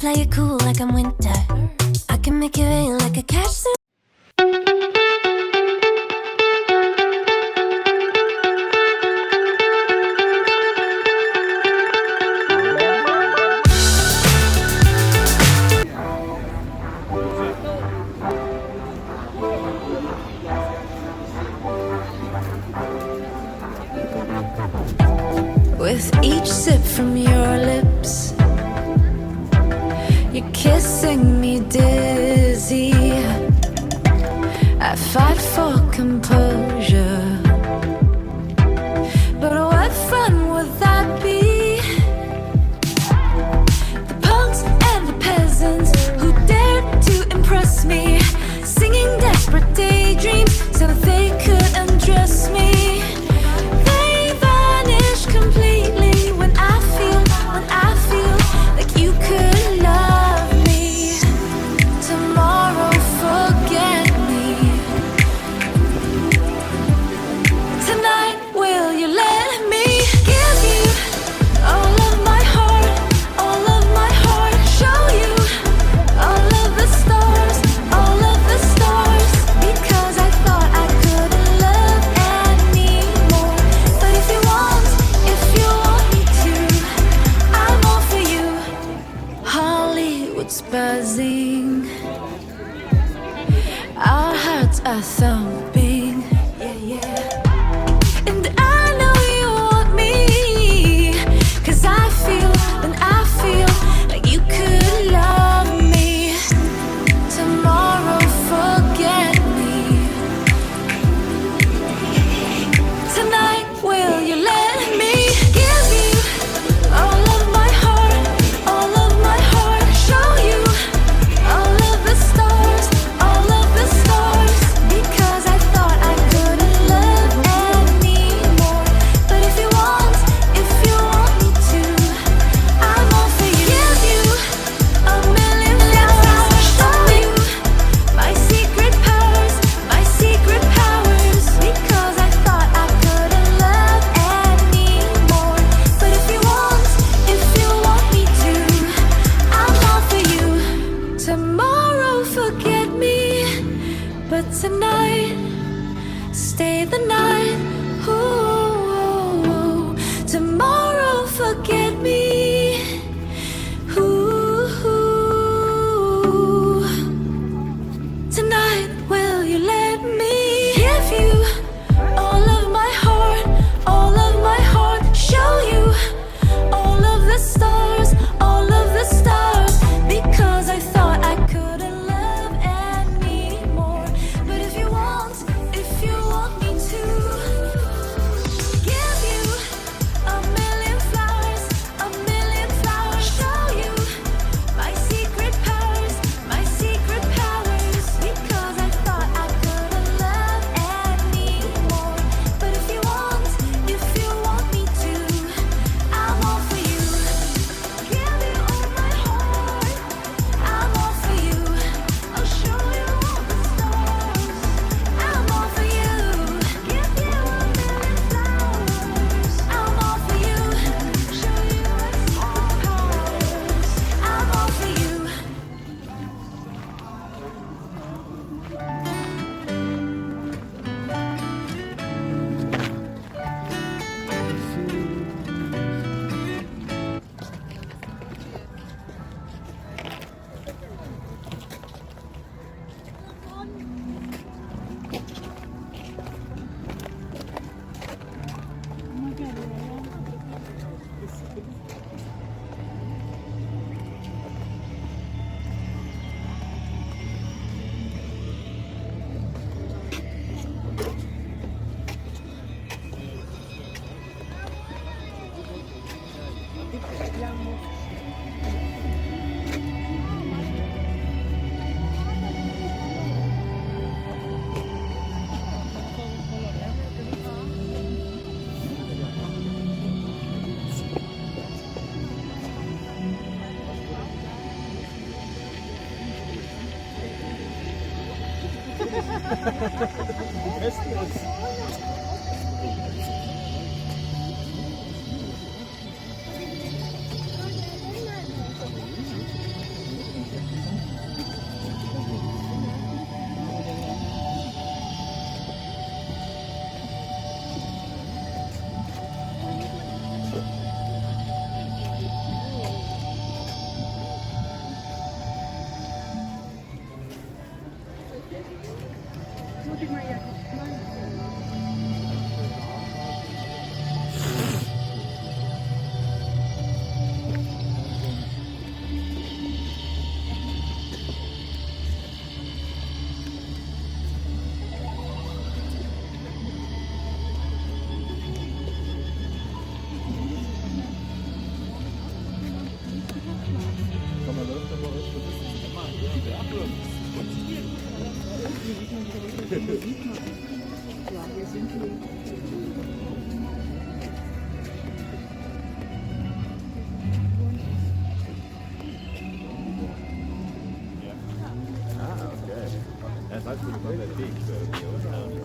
play it cool like I'm winter. I can make it rain like a catch. With each sip from your lips, you're kissing me dizzy. I fight for composure, but what fun would that be? The punks and the peasants who dared to impress me, singing desperate daydreams so that they could undress me. Completely when I feel like you could love me. Tomorrow forget me. Tonight will you let me give you all of my heart, all of my heart. Show you all of the stars, all of the stars. Because I thought I couldn't love anymore. But if you want me to, I'm all for you. Hollywood's buzzing, our hearts are thumping, yeah, yeah. And I know you want me, 'cause I feel like you could love me. Tomorrow forget me. Tonight will you let me give you all of my heart, all of my heart. Show you all of the stars, all of the stars. Because I thought I couldn't love anymore. But if you want me to, I'm all for you. Give you a million flowers. Show you my secret powers, my secret powers. Because I thought I couldn't love anymore. But if you want me to, I'm all for you. Tomorrow forget me, but tonight stay the night. Ooh, tomorrow forget me. Ooh, tonight will you let me give you all of my heart, all of my heart. Show you all of the stars, all of the stars. Because I thought I couldn't love anymore. But if you want me to, give you a million flowers, a million flowers. Show you my secret powers, my secret powers. Because I thought I couldn't love anymore. But if you want me to, I'm all for you. Give you all my heart, I'm all for you. I'll show you all the stars, I'm all for you. Give you a million flowers, I'm all for you. Show you my secret powers, I'm all for you. Das heißt, du bekommst den Weg für die Ausnahme.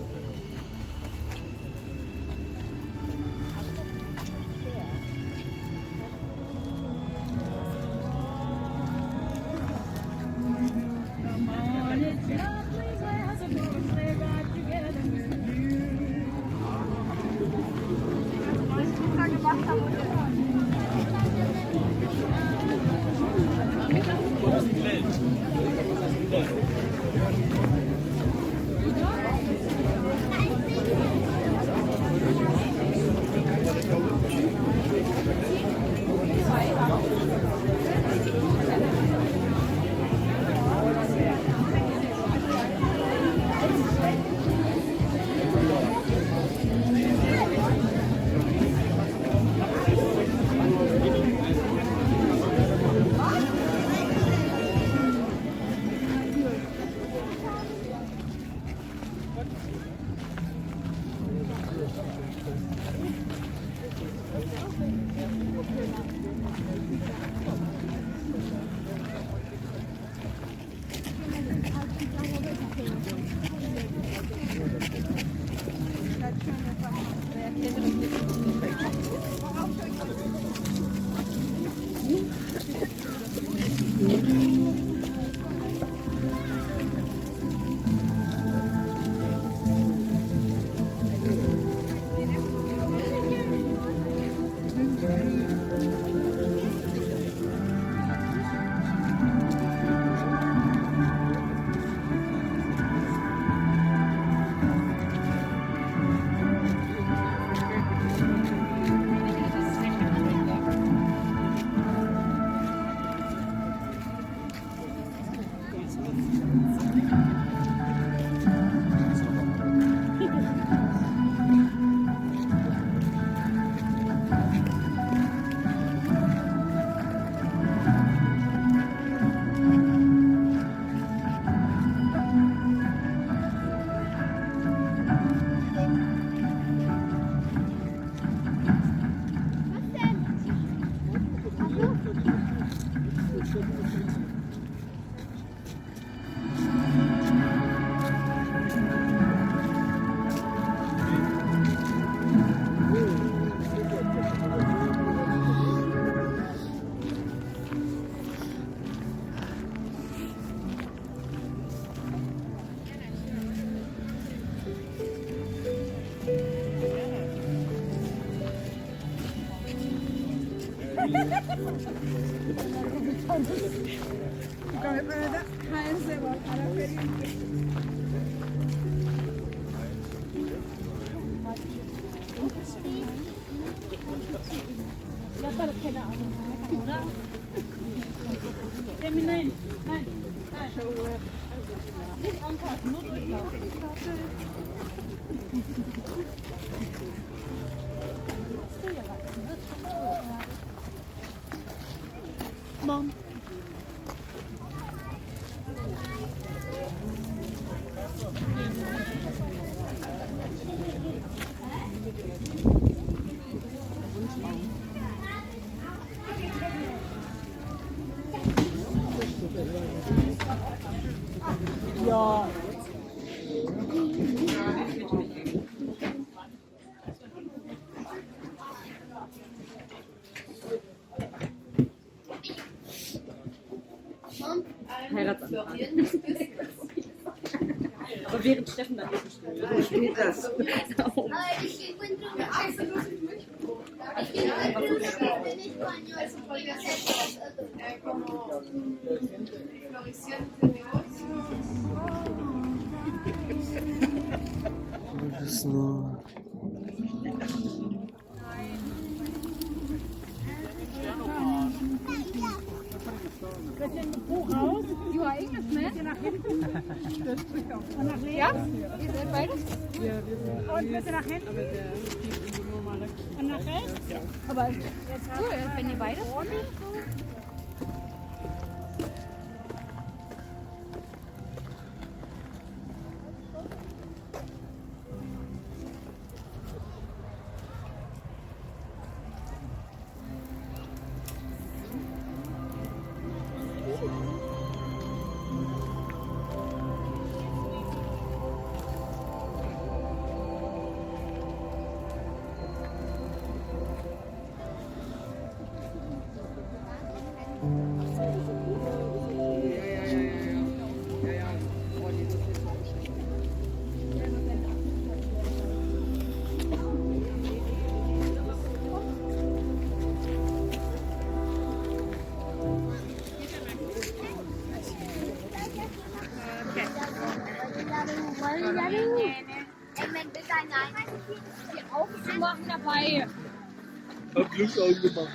Mom. Ja. Heiratsantrag. Aber während Steffen dann eben steht das. Ich encuentro en español. Como floreciente de negocio. nur. Ja, Englisch, ne? Nach hinten. Und nach links. Ja? Ihr seid beides? Und bitte nach hinten. Und nach rechts? Ja. Aber jetzt cool, wenn ihr beides. Aufzumachen dabei. Hab Glück angemacht.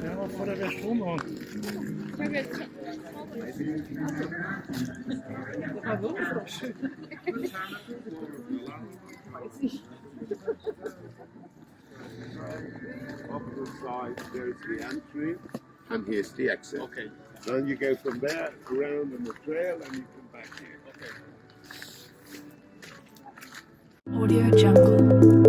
Ja, vor der Strom raus. Das ist doch schön. Off the side, there's the entry, and here's the exit. Okay. Then you go from there around on the trail, and you come back here. Audio Jungle.